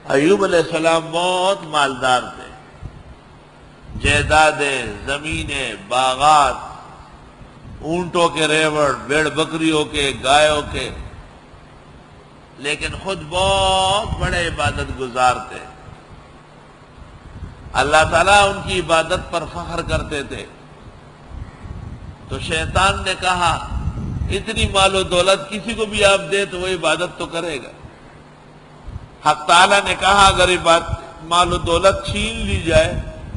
ایوب علیہ السلام بہت مالدار تھے، جائیدادیں، زمینیں، باغات، اونٹوں کے ریوڑ، بھیڑ بکریوں کے، گایوں کے، لیکن خود بہت بڑے عبادت گزار تھے۔ اللہ تعالیٰ ان کی عبادت پر فخر کرتے تھے۔ تو شیطان نے کہا اتنی مال و دولت کسی کو بھی آپ دے تو وہ عبادت تو کرے گا۔ حق تعالیٰ نے کہا اگر مال و دولت چھین لی جائے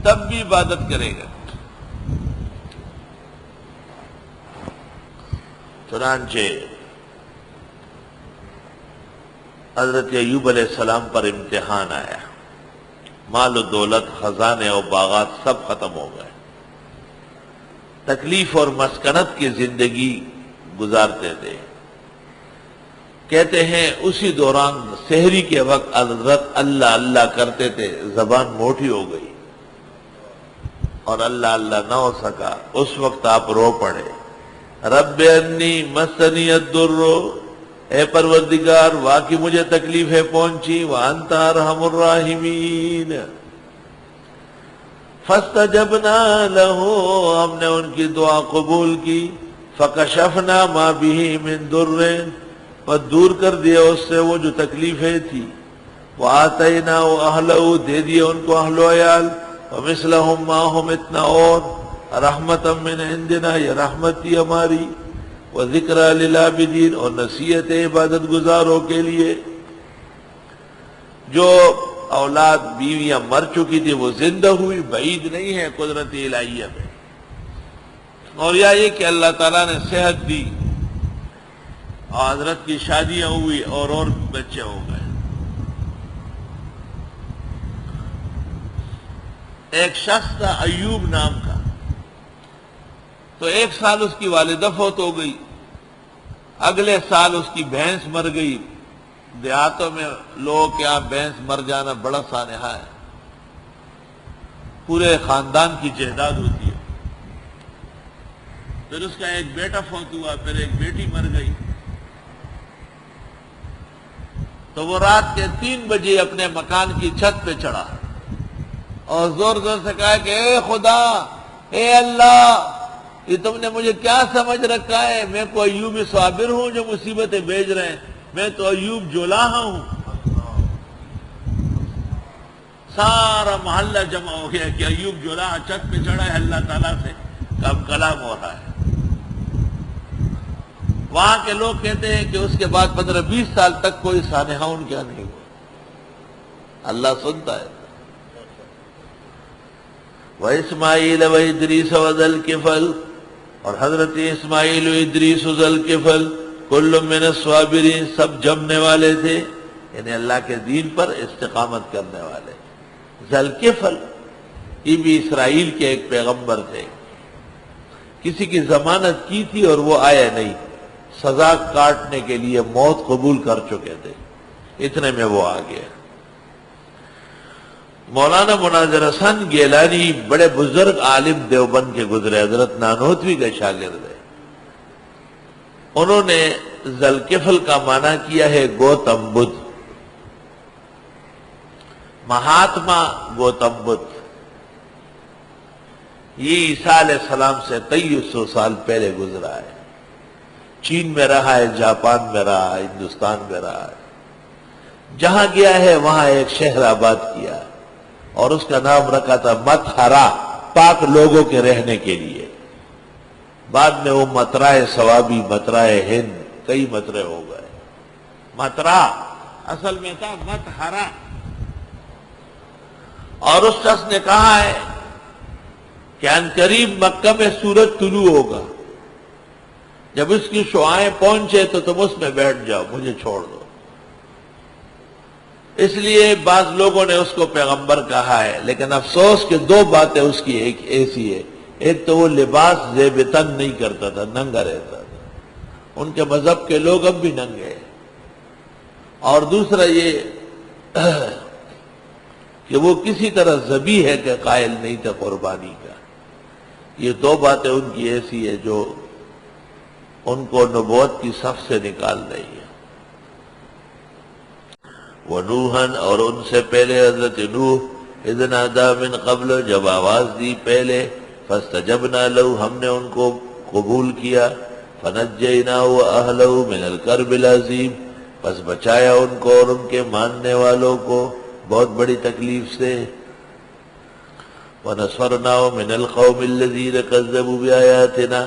تب بھی عبادت کرے گا۔ چنانچہ حضرت ایوب علیہ السلام پر امتحان آیا، مال و دولت، خزانے اور باغات سب ختم ہو گئے، تکلیف اور مسکنت کی زندگی گزارتے تھے۔ کہتے ہیں اسی دوران سحری کے وقت حضرت اللہ اللہ کرتے تھے، زبان موٹی ہو گئی اور اللہ اللہ نہ ہو سکا۔ اس وقت آپ رو پڑے، رب انی مسنی الضر، اے پروردگار واقعی مجھے تکلیفیں پہنچی، وانت ارحم الراحمین، فاستجبنا لہ، ہم نے ان کی دعا قبول کی، فکشفنا ما بہ من ضر، پر دور کر دیا اس سے وہ جو تکلیفیں تھی، وآتیناہ اہلہ، دے دیا ان کو اہل و عیال، ومثلہم معہم، اتنا اور، رحمتا من عندنا، یہ رحمت تھی ہماری، وذکرى للعابدین، اور نصیحت عبادت گزاروں کے لیے۔ جو اولاد بیویاں مر چکی تھی وہ زندہ ہوئی، بعید نہیں ہے قدرت الہیہ میں۔ اور یا یہ کہ اللہ تعالیٰ نے صحت دی اور حضرت کی شادیاں ہوئی اور بچے ہو گئے۔ ایک شخص تھا ایوب نام کا، تو 1 سال اس کی والدہ فوت ہو گئی، اگلے سال اس کی بھینس مر گئی۔ دیہاتوں میں لوگوں کے یہاں بھینس مر جانا بڑا سانحہ ہے، پورے خاندان کی جائیداد ہوتی ہے۔ پھر اس کا ایک بیٹا فوت ہوا، پھر ایک بیٹی مر گئی، تو وہ رات کے 3 بجے اپنے مکان کی چھت پہ چڑھا اور زور زور سے کہا کہ اے خدا، اے اللہ، یہ تم نے مجھے کیا سمجھ رکھا ہے؟ میں کو ایوب صابر ہوں جو مصیبتیں بھیج رہے ہیں؟ میں تو ایوب جولاہا ہوں۔ سارا محلہ جمع ہو گیا کہ ایوب جولاہا چھت پہ چڑھا ہے، اللہ تعالیٰ سے کلام ہو رہا ہے۔ وہاں کے لوگ کہتے ہیں کہ اس کے بعد 15-20 سال تک کوئی سانحہ ان کا نہیں ہوا، اللہ سنتا ہے۔ وَإِسْمَاعِيلَ وَإِدْرِيسَ وَذَا الْكِفْلِ، اور حضرت اسماعیل و ادریس و ذا الکفل کل من الصابرین، سب جمنے والے تھے، یعنی اللہ کے دین پر استقامت کرنے والے۔ ذا الکفل یہ بھی اسرائیل کے ایک پیغمبر تھے، کسی کی ضمانت کی تھی اور وہ آئے نہیں، سزا کاٹنے کے لیے موت قبول کر چکے تھے، اتنے میں وہ آ گیا۔ مولانا مناظر حسن گیلانی بڑے بزرگ عالم دیوبند کے گزرے، حضرت نانوتوی کے شاگرد ہے۔ انہوں نے ذا الکفل کا معنی کیا ہے گوتم بدھ، مہاتما گوتم بدھ۔ یہ عیسیٰ علیہ السلام سے 2300 سال پہلے گزرا ہے، چین میں رہا ہے، جاپان میں رہا ہے، ہندوستان میں رہا ہے۔ جہاں گیا ہے وہاں ایک شہر آباد کیا اور اس کا نام رکھا تھا متحرا، پاک لوگوں کے رہنے کے لیے۔ بعد میں وہ مترائے ثوابی، مترائے ہند، کئی مترے ہو گئے۔ مترا اصل میں تھا متحرا۔ اور اس شخص نے کہا ہے کہ ان قریب مکہ میں سورج طلوع ہوگا، جب اس کی شعاعیں پہنچے تو تم اس میں بیٹھ جاؤ، مجھے چھوڑ دو۔ اس لیے بعض لوگوں نے اس کو پیغمبر کہا ہے، لیکن افسوس کہ 2 باتیں اس کی ایک ایسی ہے، ایک تو وہ لباس زیب تن نہیں کرتا تھا، ننگا رہتا تھا، ان کے مذہب کے لوگ اب بھی ننگے ہیں، اور دوسرا یہ کہ وہ کسی طرح ذبیحہ کے قائل نہیں تھے قربانی کا۔ یہ 2 باتیں ان کی ایسی ہے جو ان کو نبوت کی صف سے نکال رہی ہے۔ ونوحًا اور ان سے پہلے حضرت نوح اذ نادى من قبل جب آواز دی پہلے فاستجبنا له ہم نے ان کو قبول کیا فنجیناه واهله من الكرب العظیم بس بچایا ان کو اور ان کے ماننے والوں کو بہت بڑی تکلیف سے ونصرناه من القوم الذين كذبوا بآياتنا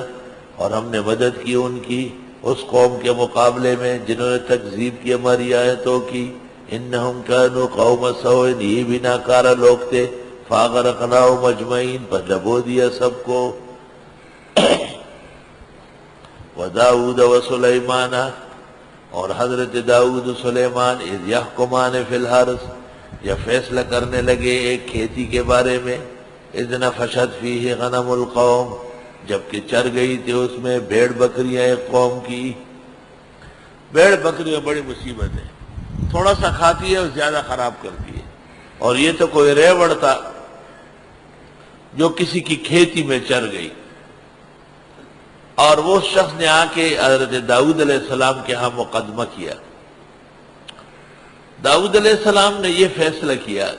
اور ہم نے مدد کی ان کی اس قوم کے مقابلے میں جنہوں نے تکذیب کی ہماری آیتوں کی انہم کانوا قوم سوء یہ بھی ناکارہ لوگ تھے فاغرقناہم اجمعین پر ڈبو دیا سب کو وداؤد وسلیمان اور حضرت داؤد و سلیمان اذ یحکمان فی الحرث یہ فیصلہ کرنے لگے ایک کھیتی کے بارے میں اذ نفشت فیہ غنم القوم جبکہ چر گئی تھی اس میں بھیڑ بکریاں ایک قوم کی بھیڑ بکریاں بڑی مصیبت ہے تھوڑا سا کھاتی ہے اور زیادہ خراب کرتی ہے اور یہ تو کوئی ریوڑ تھا جو کسی کی کھیتی میں چر گئی اور وہ شخص نے آ کے حضرت داؤد علیہ السلام کے ہاں مقدمہ کیا داؤد علیہ السلام نے یہ فیصلہ کیا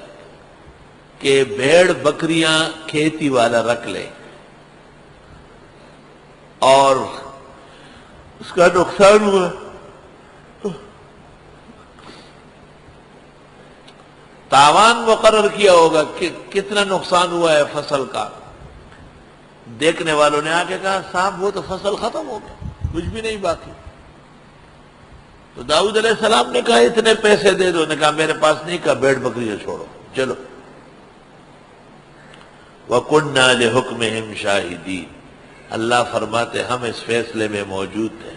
کہ بھیڑ بکریاں کھیتی والا رکھ لے اور اس کا نقصان ہوا تاوان مقرر کیا ہوگا کہ کتنا نقصان ہوا ہے فصل کا دیکھنے والوں نے آ کے کہا صاحب وہ تو فصل ختم ہو گیا کچھ بھی نہیں باقی تو داؤد علیہ السلام نے کہا اتنے پیسے دے دو نے کہا میرے پاس نہیں کہا بھیڑ بکریاں چھوڑو چلو وَكُنَّا لِحُكْمِهِمْ شَاهِدِينَ اللہ فرماتے ہم اس فیصلے میں موجود تھے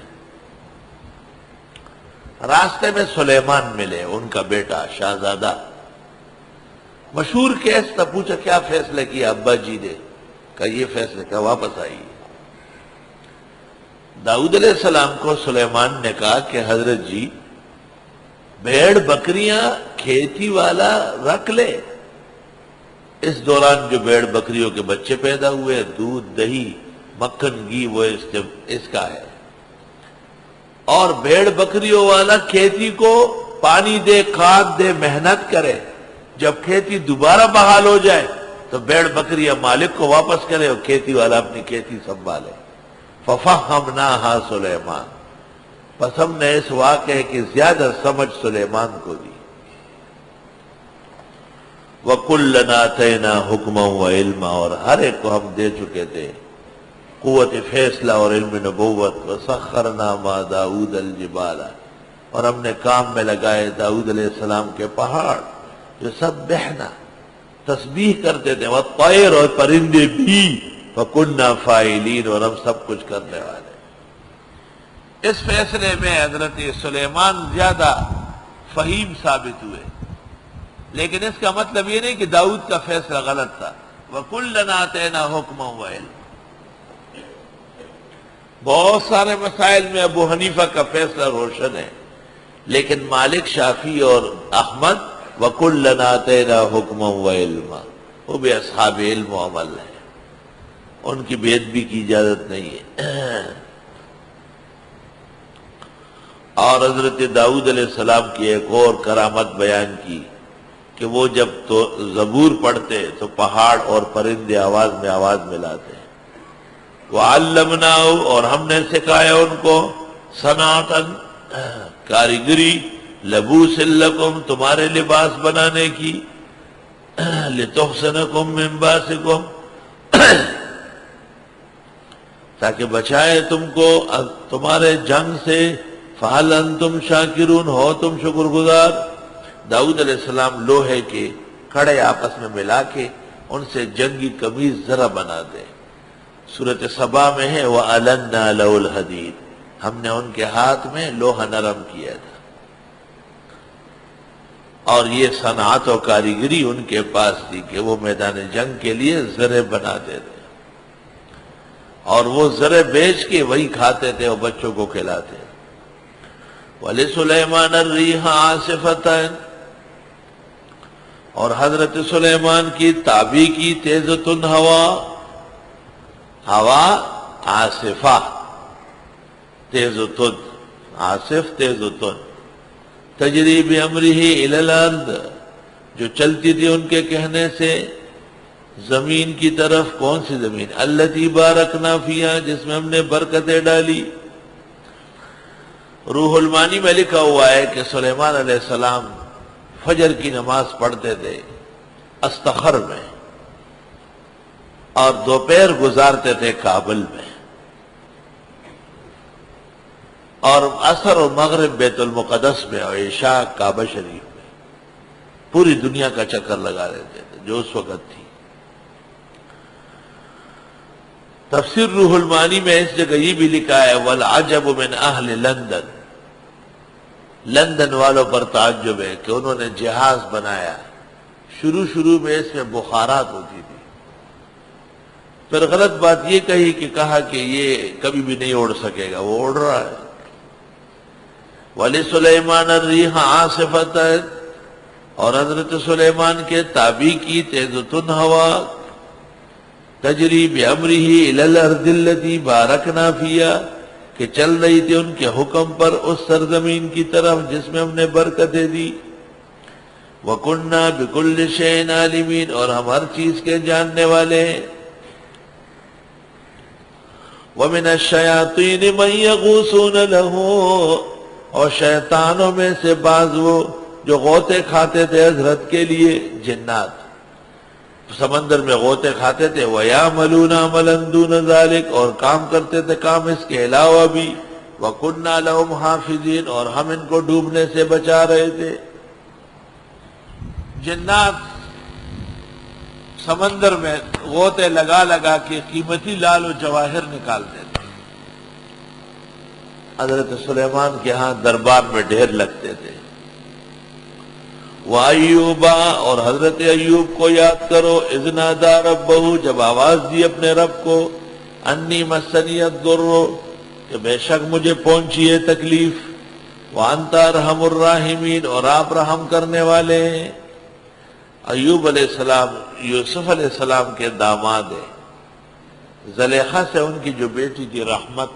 راستے میں سلیمان ملے ان کا بیٹا شہزادہ مشہور کیس تھا پوچھا کیا فیصلہ کیا ابا جی نے کہا یہ فیصلہ کیا واپس آئی داؤد علیہ السلام کو سلیمان نے کہا کہ حضرت جی بھیڑ بکریاں کھیتی والا رکھ لے اس دوران جو بھیڑ بکریوں کے بچے پیدا ہوئے دودھ دہی مکھن گھی وہ اس کا ہے اور بھیڑ بکریوں والا کھیتی کو پانی دے کھاد دے محنت کرے جب کھیتی دوبارہ بحال ہو جائے تو بھیڑ بکریاں مالک کو واپس کرے اور کھیتی والا اپنی کھیتی سنبھالے فَفَهَّمْنَاهَا سُلَيْمَانَ پس ہم نے اس واقعے کی زیادہ سمجھ سلیمان کو دی وَكُلًّا آتَيْنَا حُكْمًا وَعِلْمًا اور ہر ایک کو ہم دے چکے تھے قوت فیصلہ اور علم نبوت وَسَخَّرْنَا مَعَ دَاؤُودَ الْجِبَالَ اور ہم نے کام میں لگائے داؤد علیہ السلام کے پہاڑ جو سب بہنا تسبیح کرتے تھے وَالطَّيْرُ اور پرندے بھی وَكُنَّا فَاعِلِينَ اور ہم سب کچھ کرنے والے اس فیصلے میں حضرت سلیمان زیادہ فہیم ثابت ہوئے لیکن اس کا مطلب یہ نہیں کہ داؤد کا فیصلہ غلط تھا وَكُلًّا آتَيْنَا حُكْمًا وَعِلْمًا بہت سارے مسائل میں ابو حنیفہ کا فیصلہ روشن ہے لیکن مالک شافعی اور احمد وَكُلًّا آتَيْنَا حُكْمًا وَعِلْمًا وہ بھی اصحاب علم و عمل ہے ان کی بے ادبی کی اجازت نہیں ہے اور حضرت داؤد علیہ السلام کی ایک اور کرامت بیان کی کہ وہ جب تو زبور پڑھتے تو پہاڑ اور پرندے آواز میں آواز ملاتے وَعَلَّمْنَاهُ اور ہم نے سکھایا ان کو صنعتاً کاریگری لبوس لکم تمہارے لباس بنانے کی لِتُحْصِنَكُم مِّن بَأْسِكُمْ تاکہ بچائے تم کو تمہارے جنگ سے فَهَلْ أَنْتُمْ شَاكِرُونَ ہو تم شکر گزار داؤد علیہ السلام لوہے کے کڑے آپس میں ملا کے ان سے جنگی قمیض ذرا بنا دے سورۃ سبا میں ہے وَأَلَنَّا لَهُ الْحَدِيدَ ہم نے ان کے ہاتھ میں لوہا نرم کیا تھا اور یہ صنعت و کاریگری ان کے پاس تھی کہ وہ میدان جنگ کے لیے زرے بناتے تھے اور وہ زرے بیچ کے وہی کھاتے تھے اور بچوں کو کھلاتے وَلِسُلَيْمَانَ الرِّيحَ عَاصِفَةً اور حضرت سلیمان کی تابع کی تیزتن ہوا عاصفہ تیزتن عاصف تیزتن تجری بامرہ الی الارض، جو چلتی تھی ان کے کہنے سے زمین کی طرف. کون سی زمین؟ التی بارکنا فیہا، جس میں ہم نے برکتیں ڈالی. روح المانی میں لکھا ہوا ہے کہ سلیمان علیہ السلام فجر کی نماز پڑھتے تھے استخر میں، اور دوپہر گزارتے تھے کابل میں، اور عصر و مغرب بیت المقدس میں، اور عشاء کعبہ شریف میں. پوری دنیا کا چکر لگا لیتے تھے جو اس وقت تھی. تفسیر روح المانی میں اس جگہ یہ بھی لکھا ہے والعجب من اہل لندن، لندن والوں پر تعجب ہے کہ انہوں نے جہاز بنایا. شروع میں اس میں بخارات ہوتی تھی، پھر غلط بات یہ کہا کہ یہ کبھی بھی نہیں اڑ سکے گا، وہ اڑ رہا ہے. وَلِسُلَيْمَانَ الرِّيحَ عَاصِفَةً، اور حضرت سلیمان کے تابع کی تیز و تند ہوا. تجری بامرہ الی الارض التی بارکنا فیہا، کہ چل رہی تھی ان کے حکم پر اس سرزمین کی طرف جس میں ہم نے برکتیں دی. وَكُنَّا بِكُلِّ شَيْءٍ عَالِمِينَ، اور ہم ہر چیز کے جاننے والے ہیں. وَمِنَ الشَّيَاطِينِ مَن يَغُوصُونَ لَهُ، اور شیطانوں میں سے بعض وہ جو غوطے کھاتے تھے حضرت کے لیے. جنات سمندر میں غوطے کھاتے تھے. وَيَعْمَلُونَ عَمَلًا دُونَ ذَلِكَ، اور کام کرتے تھے کام اس کے علاوہ بھی. وَكُنَّا لَهُمْ حَافِظِينَ، اور ہم ان کو ڈوبنے سے بچا رہے تھے. جنات سمندر میں غوطے لگا کے قیمتی لال و جواہر نکالتے تھے. حضرت سلیمان کے ہاں دربار میں ڈھیر لگتے تھے. وَأَيُّوبَ، اور حضرت ایوب کو یاد کرو. اذ نادى ربہ، جب آواز دی اپنے رب کو. انی مسنی الضر، کہ بے شک مجھے پہنچی ہے تکلیف. وانت ارحم الراحمین، اور آپ رحم کرنے والے ہیں. ایوب علیہ السلام یوسف علیہ السلام کے داماد ہیں. زلیخا سے ان کی جو بیٹی تھی رحمت،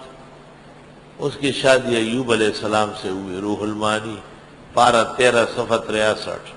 اس کی شادی ایوب علیہ السلام سے ہوئی. روح المانی پارہ 13 صفحہ 63.